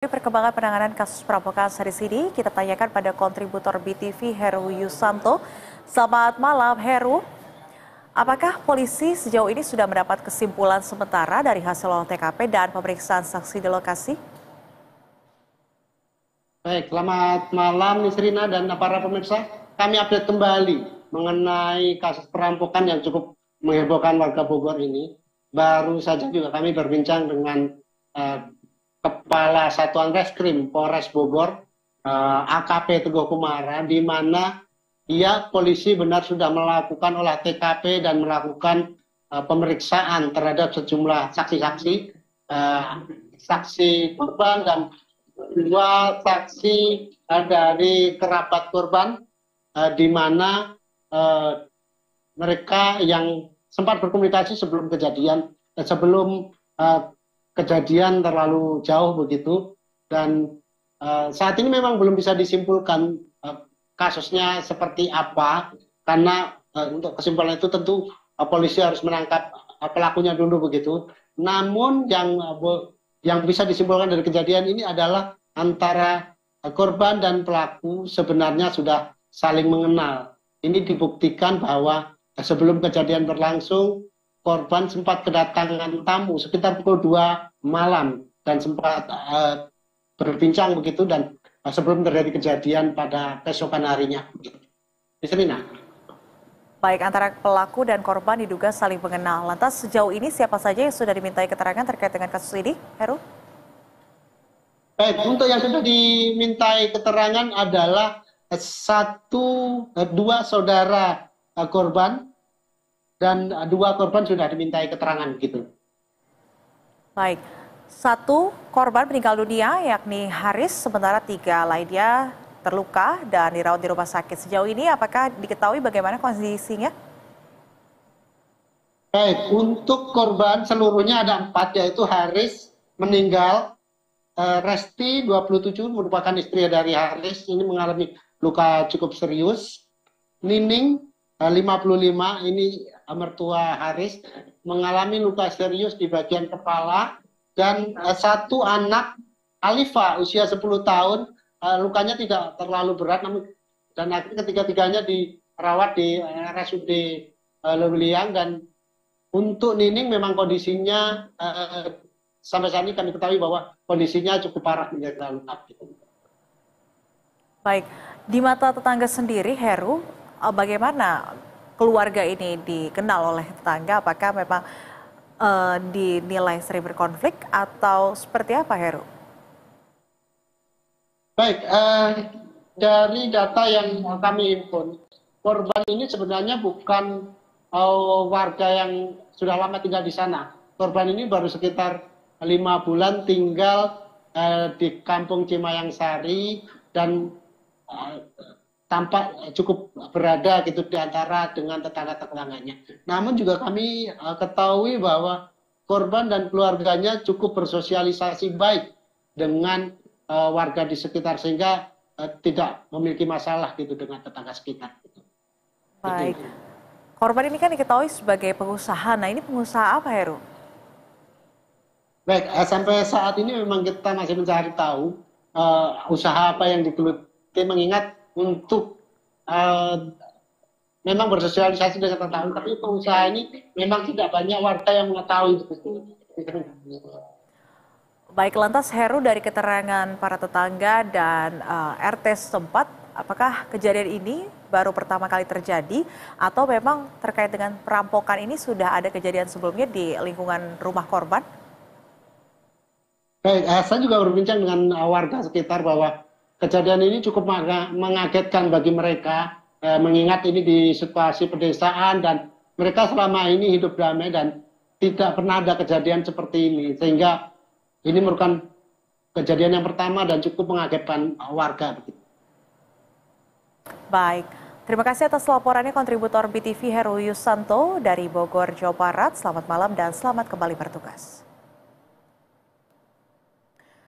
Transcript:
Perkembangan penanganan kasus perampokan hari ini kita tanyakan pada kontributor BTV Heru Yusanto. Selamat malam Heru, apakah polisi sejauh ini sudah mendapat kesimpulan sementara dari hasil olah TKP dan pemeriksaan saksi di lokasi? Baik, selamat malam Nisrina dan para pemirsa. Kami update kembali mengenai kasus perampokan yang cukup menghebohkan warga Bogor ini. Baru saja juga kami berbincang dengan Kepala Satuan Reskrim Polres Bogor, AKP Teguh Kumara, di mana polisi benar sudah melakukan olah TKP dan melakukan pemeriksaan terhadap sejumlah saksi-saksi, saksi korban dan dua saksi dari kerabat korban, di mana mereka yang sempat berkomunikasi sebelum kejadian, kejadian terlalu jauh begitu, dan saat ini memang belum bisa disimpulkan kasusnya seperti apa, karena untuk kesimpulan itu tentu polisi harus menangkap pelakunya dulu begitu. Namun yang bisa disimpulkan dari kejadian ini adalah antara korban dan pelaku sebenarnya sudah saling mengenal. Ini dibuktikan bahwa sebelum kejadian berlangsung, korban sempat kedatangan tamu sekitar pukul 2 malam dan sempat berbincang begitu, dan sebelum terjadi kejadian pada keesokan harinya. Nisrina. Baik, antara pelaku dan korban diduga saling mengenal. Lantas sejauh ini siapa saja yang sudah dimintai keterangan terkait dengan kasus ini, Heru? Baik, untuk yang sudah dimintai keterangan adalah dua saudara korban, dan dua korban sudah dimintai keterangan gitu. Baik, satu korban meninggal dunia yakni Haris, sementara 3 lainnya terluka dan dirawat di rumah sakit. Sejauh ini apakah diketahui bagaimana kondisinya? Baik, untuk korban seluruhnya ada 4, yaitu Haris meninggal, Resti 27 merupakan istri dari Haris, ini mengalami luka cukup serius. Nining 55, ini mertua Haris, mengalami luka serius di bagian kepala, dan satu anak Alifa usia 10 tahun, lukanya tidak terlalu berat, namun dan akhirnya ketiga-tiganya dirawat di RSUD Lewiliang. Dan untuk Nining memang kondisinya sampai saat ini kami ketahui bahwa kondisinya cukup parah, menjadi luka. Baik, di mata tetangga sendiri, Heru, bagaimana keluarga ini dikenal oleh tetangga? Apakah memang dinilai sering berkonflik atau seperti apa, Heru? Baik, dari data yang kami impun, korban ini sebenarnya bukan warga yang sudah lama tinggal di sana. Korban ini baru sekitar 5 bulan tinggal di Kampung Cimayang Sari, dan tampak cukup berada gitu di antara dengan tetangga-tetangganya. Namun juga kami ketahui bahwa korban dan keluarganya cukup bersosialisasi baik dengan warga di sekitar, sehingga tidak memiliki masalah gitu dengan tetangga sekitar. Baik, korban ini kan diketahui sebagai pengusaha. Nah, ini pengusaha apa, Heru? Baik, sampai saat ini memang kita masih mencari tahu usaha apa yang digeluti, mengingat untuk memang bersosialisasi dengan tetangga, tapi pengusaha ini memang tidak banyak warga yang mengetahui. Baik, lantas Heru, dari keterangan para tetangga dan RT setempat, apakah kejadian ini baru pertama kali terjadi atau memang terkait dengan perampokan ini sudah ada kejadian sebelumnya di lingkungan rumah korban? Baik, saya juga berbincang dengan warga sekitar bahwa kejadian ini cukup mengagetkan bagi mereka, mengingat ini di situasi pedesaan dan mereka selama ini hidup damai dan tidak pernah ada kejadian seperti ini, sehingga ini merupakan kejadian yang pertama dan cukup mengagetkan warga. Baik, terima kasih atas laporannya kontributor BTV Heru Yusanto dari Bogor, Jawa Barat. Selamat malam dan selamat kembali bertugas.